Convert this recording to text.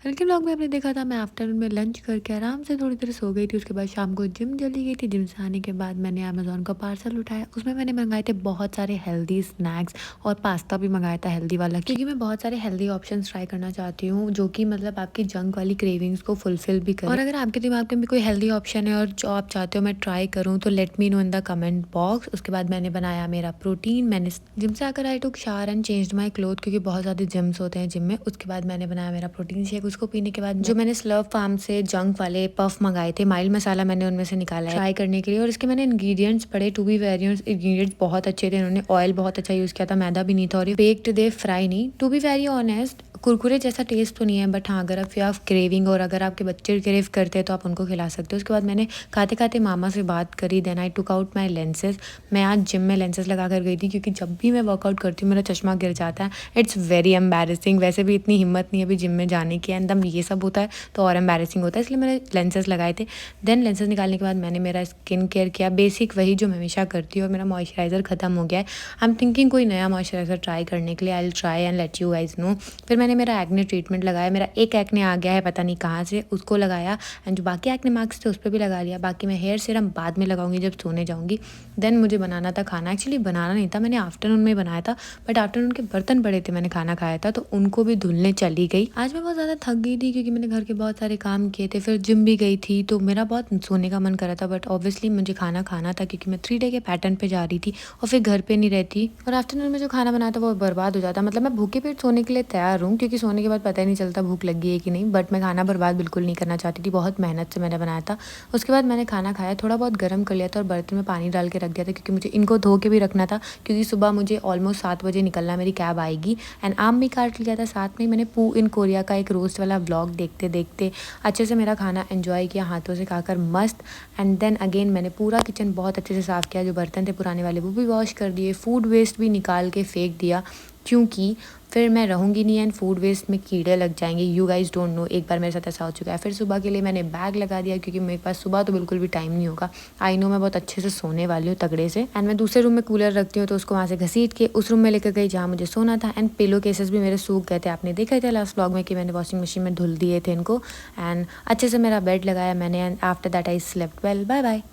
कल के व्लॉग में आपने देखा था मैं आफ्टरनून में लंच करके आराम से थोड़ी देर सो गई थी। उसके बाद शाम को जिम चली गई थी। जिम से आने के बाद मैंने अमेज़न का पार्सल उठाया। उसमें मैंने मंगाए थे बहुत सारे हेल्दी स्नैक्स और पास्ता भी मंगाया था हेल्दी वाला, क्योंकि मैं बहुत सारे हेल्दी ऑप्शंस ट्राई करना चाहती हूँ जो कि मतलब आपकी जंक वाली क्रेविंग्स को फुलफिल भी करे। और अगर आपके दिमाग में भी कोई हेल्दी ऑप्शन है और जो आप चाहते हो मैं ट्राई करूँ तो let me know in the comment box. उसके बाद मैंने बनाया मेरा प्रोटीन। मैंने जिम से आकर I took shower and changed my cloth, क्योंकि बहुत ज़्यादा जिम्स होते हैं जिम में। उसके बाद मैंने बनाया मेरा प्रोटीन शेक। उसको पीने के बाद जो मैंने स्लर्प फार्म से जंक वाले पफ मंगाए थे, माइल्ड मसाला मैंने उनमें से निकाला है ट्राई करने के लिए। और इसके मैंने इंग्रेडिएंट्स पढ़े, to be very honest ingredients बहुत अच्छे थे। उन्होंने ऑयल बहुत अच्छा यूज़ किया था, मैदा भी नहीं था और ये बेक्ड थे, फ्राई नहीं। To be very honest Kurkure जैसा टेस्ट तो नहीं है, बट हाँ अगर आप क्रेविंग और अगर आपके बच्चे क्रेव करते हैं तो आप उनको खिला सकते हो। उसके बाद मैंने खाते खाते मामा से बात करी। Then I took out my lenses. मैं आज जिम में लेंसेज लगा कर गई थी, क्योंकि जब भी मैं वर्कआउट करती हूँ मेरा चश्मा गिर जाता है। It's very embarrassing. वैसे भी इतनी हिम्मत नहीं है अभी जिम में जाने की, एंड ये सब होता है तो और एम्बैरेसिंग होता है, इसलिए मैंने लेंसेज लगाए थे। देन लेंसेज निकालने के बाद मैंने मेरा स्किन केयर किया, बेसिक वही जो मैं हमेशा करती हूँ। और मेरा मॉइस्चराइज़र खत्म हो गया है। आई एम थिंकिंग कोई नया मॉइस्चराइज़र ट्राई करने के लिए। I will try and let you guys know. फिर मैंने मेरा एक्ने ट्रीटमेंट लगाया। मेरा एक एक्ने आ गया है पता नहीं कहाँ से, उसको लगाया। एंड जो बाकी एक्ने मार्क्स थे उस पर भी लगा लिया। बाकी मैं हेयर सीरम बाद में लगाऊंगी जब सोने जाऊंगी। देन मुझे बनाना था खाना। एक्चुअली बनाना नहीं था, मैंने आफ्टरनून में बनाया था, बट आफ्टरनून के बर्तन पड़े थे, मैंने खाना खाया था तो उनको भी धुलने चली गई। आज मैं बहुत ज़्यादा थक गई थी क्योंकि मैंने घर के बहुत सारे काम किए थे, फिर जिम भी गई थी तो मेरा बहुत सोने का मन कर रहा था। बट ऑब्वियसली मुझे खाना खाना था क्योंकि मैं 3 डे के पैटर्न पे जा रही थी और फिर घर पे नहीं रहती। और आफ्टरनून में जो खाना बनाया था वो बर्बाद हो जाता। मतलब मैं भूखे पेट सोने के लिए तैयार हूँ, क्योंकि सोने के बाद पता ही नहीं चलता भूख लगी है कि नहीं, बट मैं खाना बर्बाद बिल्कुल नहीं करना चाहती थी। बहुत मेहनत से मैंने बनाया था। उसके बाद मैंने खाना खाया, थोड़ा बहुत गर्म कर लिया था और बर्तन में पानी डाल के रख दिया था, क्योंकि मुझे इनको धो के भी रखना था, क्योंकि सुबह मुझे ऑलमोस्ट 7 बजे निकलना, मेरी कैब आएगी। एंड आम भी काट लिया था साथ में। मैंने पू इन कोरिया का एक रोस्ट वाला ब्लॉग देखते देखते अच्छे से मेरा खाना एंजॉय किया, हाथों से खाकर मस्त। एंड देन अगेन मैंने पूरा किचन बहुत अच्छे से साफ़ किया। जो बर्तन थे पुराने वाले वो भी वॉश कर दिए, फूड वेस्ट भी निकाल के फेंक दिया, क्योंकि फिर मैं रहूँगी नहीं एंड फूड वेस्ट में कीड़े लग जाएंगे। यू गाइज डोंट नो, एक बार मेरे साथ ऐसा हो चुका है। फिर सुबह के लिए मैंने बैग लगा दिया, क्योंकि मेरे पास सुबह तो बिल्कुल भी टाइम नहीं होगा। आई नो मैं बहुत अच्छे से सोने वाली हूँ तगड़े से। एंड मैं दूसरे रूम में कूलर रखती हूँ तो उसको वहाँ से घसीट के उस रूम में लेकर गई जहाँ मुझे सोना था। एंड पिलो केसेस भी मेरे सूख गए थे, आपने देखा था लास्ट व्लॉग में कि मैंने वॉशिंग मशीन में धुल दिए थे इनको। एंड अच्छे से मेरा बेड लगाया मैंने, and after that I slept well. Bye bye.